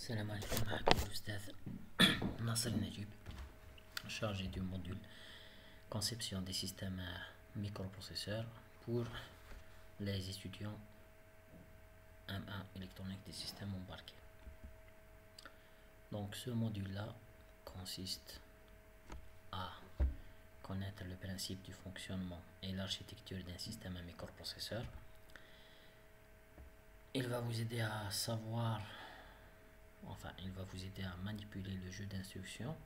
السلام عليكم. معكم الأستاذ ناصر النجيب, chargé du module conception des systèmes microprocesseurs pour les étudiants M1 électronique des systèmes embarqués. Donc ce module-là consiste à connaître le principe du fonctionnement et l'architecture d'un système à microprocesseur. Il va vous aider à savoir, il va vous aider à manipuler le jeu d'instructions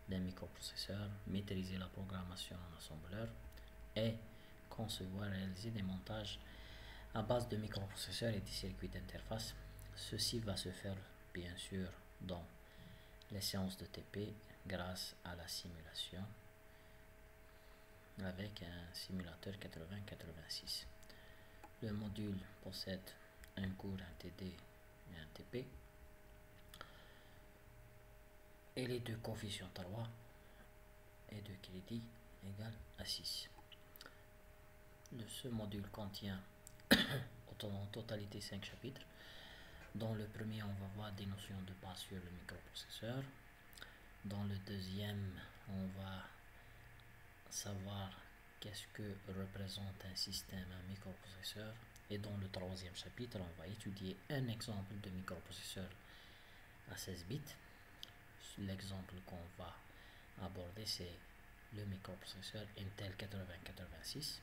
d'un microprocesseur, maîtriser la programmation en assembleur et concevoir et réaliser des montages à base de microprocesseurs et des circuits d'interface. Ceci va se faire bien sûr dans les séances de TP grâce à la simulation avec un simulateur 8086. Le module possède un cours, un TD et un TP, et les deux coefficients 3 et de crédit égale à 6. Ce module contient en totalité 5 chapitres. Dans le premier, on va voir des notions de base sur le microprocesseur. Dans le deuxième, on va savoir qu'est-ce que représente un système, un microprocesseur. Et dans le troisième chapitre, on va étudier un exemple de microprocesseur à 16 bits. L'exemple qu'on va aborder, c'est le microprocesseur Intel 8086.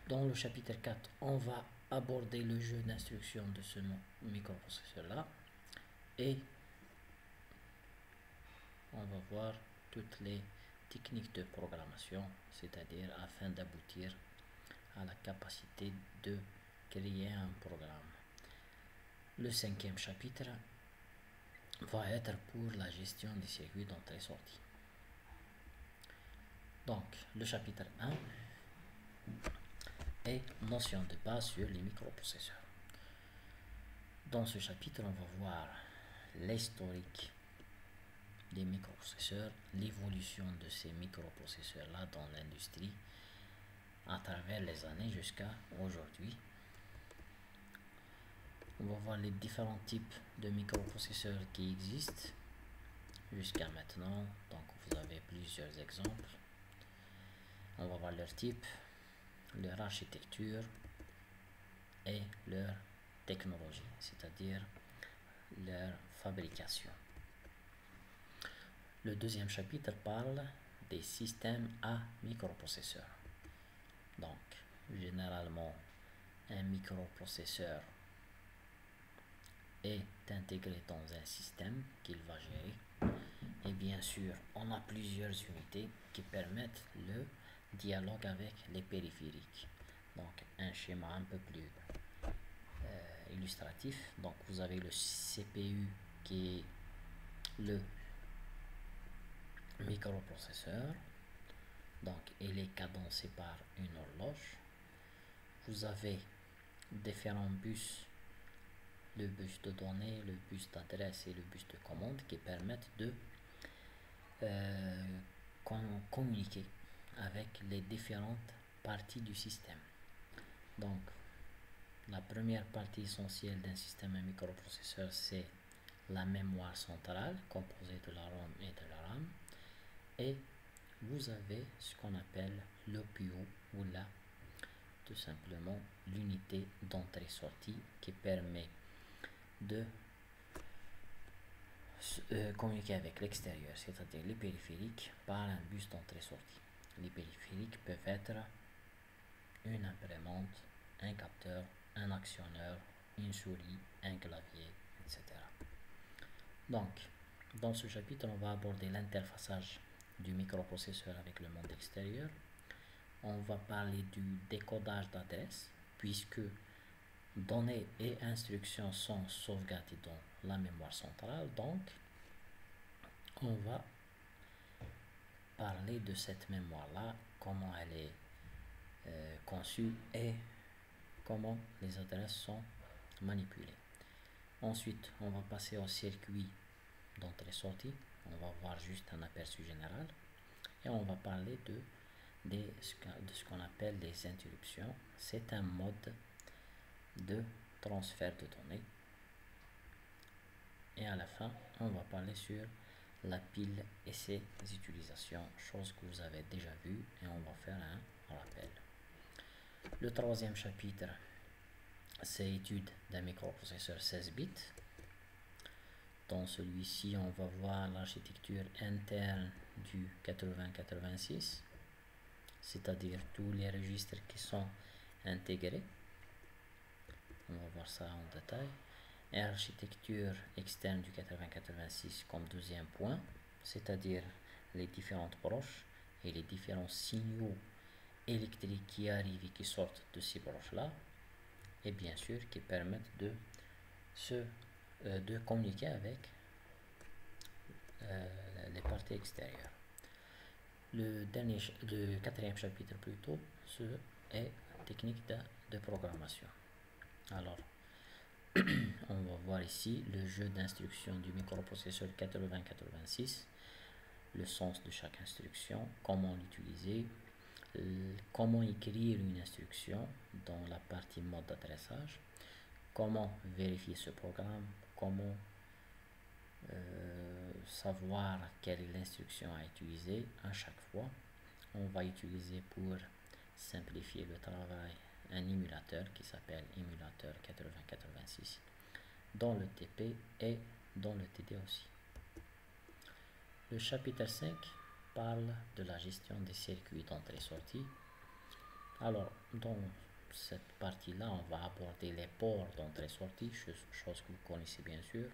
Dans le chapitre 4, on va aborder le jeu d'instructions de ce microprocesseur-là et on va voir toutes les techniques de programmation, c'est-à-dire afin d'aboutir à la capacité de créer un programme. Le cinquième chapitre va être pour la gestion des circuits d'entrée-sortie. Donc, le chapitre 1 est notion de base sur les microprocesseurs. Dans ce chapitre, on va voir l'historique des microprocesseurs, l'évolution de ces microprocesseurs-là dans l'industrie à travers les années jusqu'à aujourd'hui. On va voir les différents types de microprocesseurs qui existent jusqu'à maintenant. Donc vous avez plusieurs exemples. On va voir leur type, leur architecture et leur technologie, c'est-à-dire leur fabrication. Le deuxième chapitre parle des systèmes à microprocesseurs. Donc, généralement, un microprocesseur est intégré dans un système qu'il va gérer. Et bien sûr, on a plusieurs unités qui permettent le dialogue avec les périphériques. Donc, un schéma un peu plus illustratif. Donc, vous avez le CPU qui est le microprocesseur. Donc, il est cadencé par une horloge. Vous avez différents bus, le bus de données, le bus d'adresse et le bus de commande qui permettent de communiquer avec les différentes parties du système. Donc, la première partie essentielle d'un système à microprocesseur, c'est la mémoire centrale composée de la ROM et de la RAM. Et vous avez ce qu'on appelle l'OPU ou là tout simplement l'unité d'entrée-sortie qui permet de communiquer avec l'extérieur, c'est-à-dire les périphériques par un bus d'entrée-sortie. Les périphériques peuvent être une imprimante, un capteur, un actionneur, une souris, un clavier, etc. Donc, dans ce chapitre, on va aborder l'interfaçage du microprocesseur avec le monde extérieur. On va parler du décodage d'adresse, puisque données et instructions sont sauvegardées dans la mémoire centrale. Donc, on va parler de cette mémoire-là, comment elle est conçue et comment les adresses sont manipulées. Ensuite, on va passer au circuit d'entrée-sortie. On va voir juste un aperçu général. Et on va parler de ce qu'on appelle les interruptions. C'est un mode de transfert de données Et à la fin, on va parler sur la pile et ses utilisations, chose que vous avez déjà vu, et on va faire un rappel. Le troisième chapitre, c'est étude d'un microprocesseur 16 bits. Dans celui-ci, on va voir l'architecture interne du 8086, c'est-à-dire tous les registres qui sont intégrés. On va voir ça en détail. Et l'architecture externe du 8086 comme deuxième point, c'est-à-dire les différentes broches et les différents signaux électriques qui arrivent et qui sortent de ces broches-là, et bien sûr qui permettent de communiquer avec les parties extérieures. Le quatrième chapitre plutôt, est technique de programmation. Alors, on va voir ici le jeu d'instructions du microprocesseur 8086, le sens de chaque instruction, comment l'utiliser, comment écrire une instruction dans la partie mode d'adressage, comment vérifier ce programme, comment savoir quelle est l'instruction à utiliser à chaque fois. On va utiliser pour simplifier le travail un émulateur qui s'appelle émulateur 8086 dans le TP et dans le TD aussi. Le chapitre 5 parle de la gestion des circuits d'entrée-sortie. Alors, dans cette partie-là, on va aborder les ports d'entrée-sortie, chose que vous connaissez bien sûr.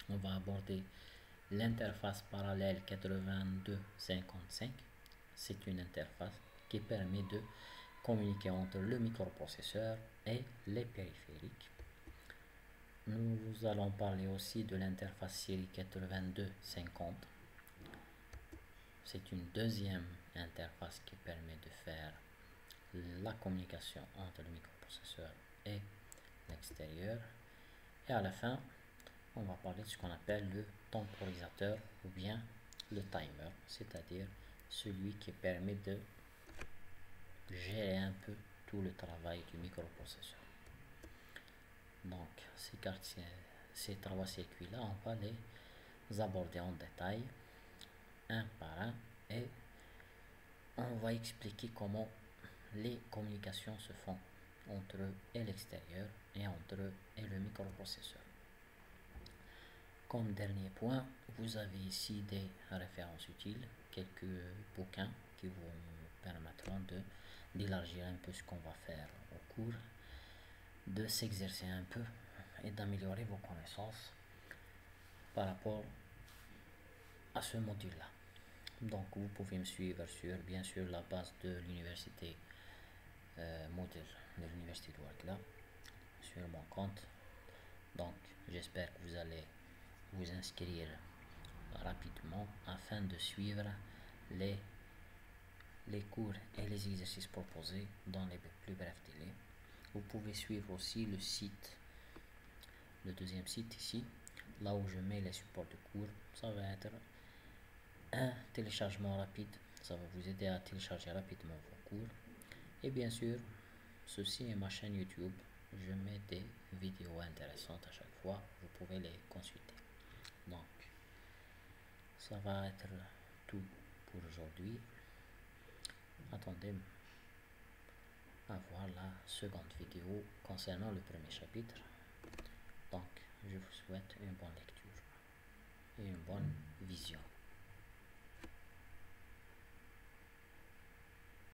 On va aborder l'interface parallèle 8255. C'est une interface qui permet de communiquer entre le microprocesseur et les périphériques. Nous allons parler aussi de l'interface série 8250. C'est une deuxième interface qui permet de faire la communication entre le microprocesseur et l'extérieur. Et à la fin, on va parler de ce qu'on appelle le temporisateur ou bien le timer, c'est-à-dire celui qui permet de gérer un peu tout le travail du microprocesseur. Donc, ces trois circuits-là, on va les aborder en détail, un par un, et on va expliquer comment les communications se font entre eux et l'extérieur, et entre eux et le microprocesseur. Comme dernier point, vous avez ici des références utiles, quelques bouquins qui vous permettront d'élargir un peu ce qu'on va faire au cours, de s'exercer un peu et d'améliorer vos connaissances par rapport à ce module-là. Donc vous pouvez me suivre sur bien sûr la base de l'université module de l'université de Ouargla sur mon compte. Donc j'espère que vous allez vous inscrire rapidement afin de suivre les cours et les exercices proposés dans les plus brefs délais. Vous pouvez suivre aussi le site, le deuxième site ici, là où je mets les supports de cours. Ça va être un téléchargement rapide, ça va vous aider à télécharger rapidement vos cours. Et bien sûr, ceci est ma chaîne YouTube, je mets des vidéos intéressantes à chaque fois, vous pouvez les consulter. Donc, ça va être tout pour aujourd'hui. Attendez à voir la seconde vidéo concernant le premier chapitre. Donc, je vous souhaite une bonne lecture et une bonne vision.